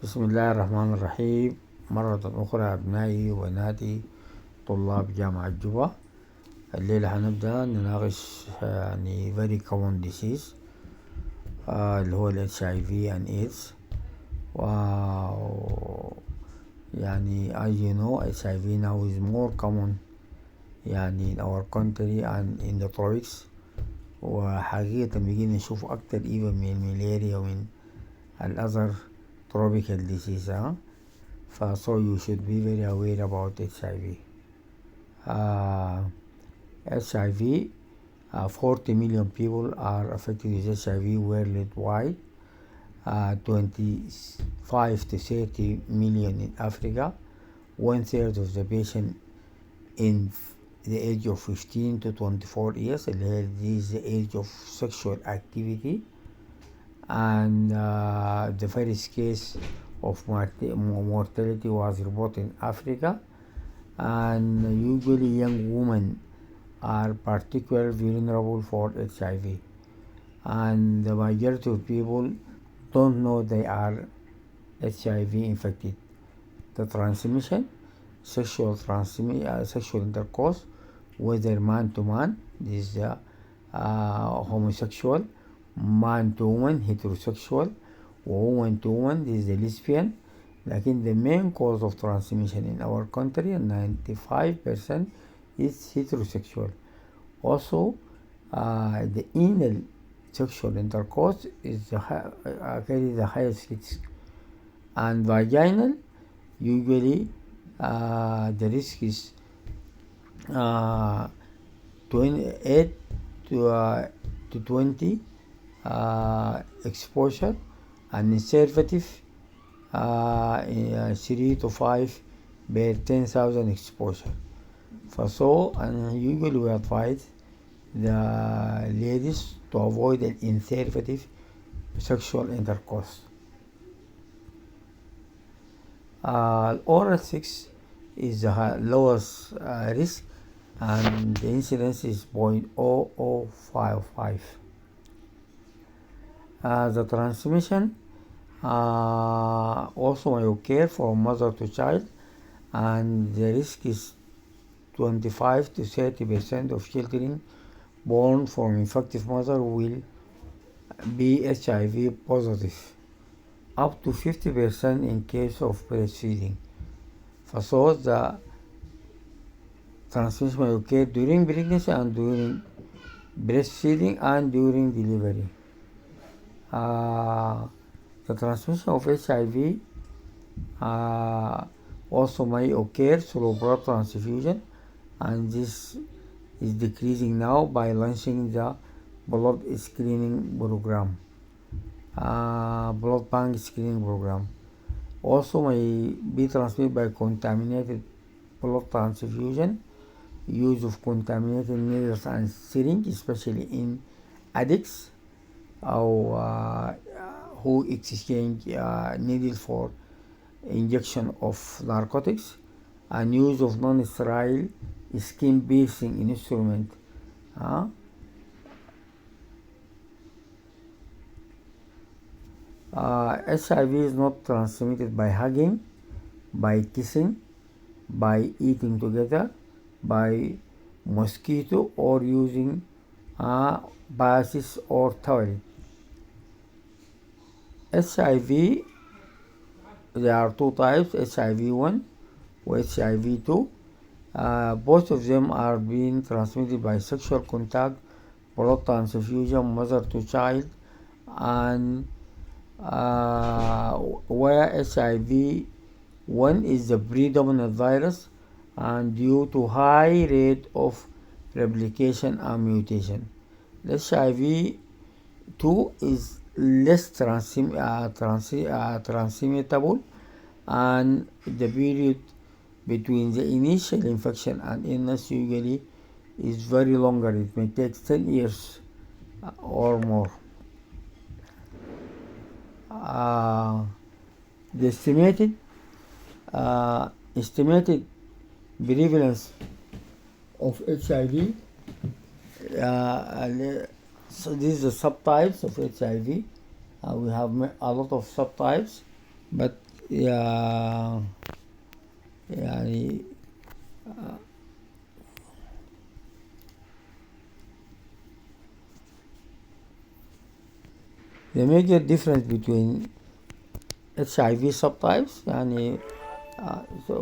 بسم الله الرحمن الرحيم. مرة أخرى أبنائي وبناتي طلاب جامعة جوبا، الليلة هنبدأ نناقش يعني very common disease اللي هو ال HIV and AIDS. و يعني as you know HIV now is more common يعني in our country and in the tropics، وحقيقة بقينا نشوف أكتر even من الملاريا ومن الأذر tropical disease. So you should be very aware about HIV. HIV, 40 million people are affected with HIV worldwide, 25 to 30 million in Africa, 1/3 of the patient in the age of 15 to 24 years, this is the age of sexual activity, and the first case of mortality was reported in Africa, and usually young women are particularly vulnerable for HIV, and the majority of people don't know they are HIV infected. The transmission, sexual intercourse, whether man to man, this is homosexual, man to woman, heterosexual, woman to woman, this is the lesbian. Lakin the main cause of transmission in our country, 95%, is heterosexual. Also, the anal sexual intercourse is carry the highest risk, and vaginal usually the risk is 28 to 20 exposure, and conservative 3 to 5 per 10,000 exposure. And usually we advise the ladies to avoid an conservative sexual intercourse. Oral sex is the lowest risk, and the incidence is 0.0055. The transmission also may occur from mother to child, and the risk is 25 to 30% of children born from infected mother will be HIV positive, up to 50% in case of breastfeeding. So the transmission may occur during pregnancy and during breastfeeding and during delivery. The transmission of HIV also may occur through blood transfusion, and this is decreasing now by launching the blood screening program, blood bank screening program. Also may be transmitted by contaminated blood transfusion, use of contaminated needles and syringe, especially in addicts who exchange needles for injection of narcotics, and use of non-sterile skin piercing instrument. HIV is not transmitted by hugging, by kissing, by eating together, by mosquito, or using baths or toilet. HIV, there are two types, HIV-1 or HIV-2. Both of them are being transmitted by sexual contact, blood transfusion, mother to child, and where HIV-1 is the predominant virus, and due to high rate of replication and mutation. HIV-2 is less transmittable, and the period between the initial infection and illness usually is very longer. It may take 10 years or more. The estimated prevalence of HIV, so these are the subtypes of HIV. We have a lot of subtypes, but يا يعني the major difference between HIV subtypes يعني so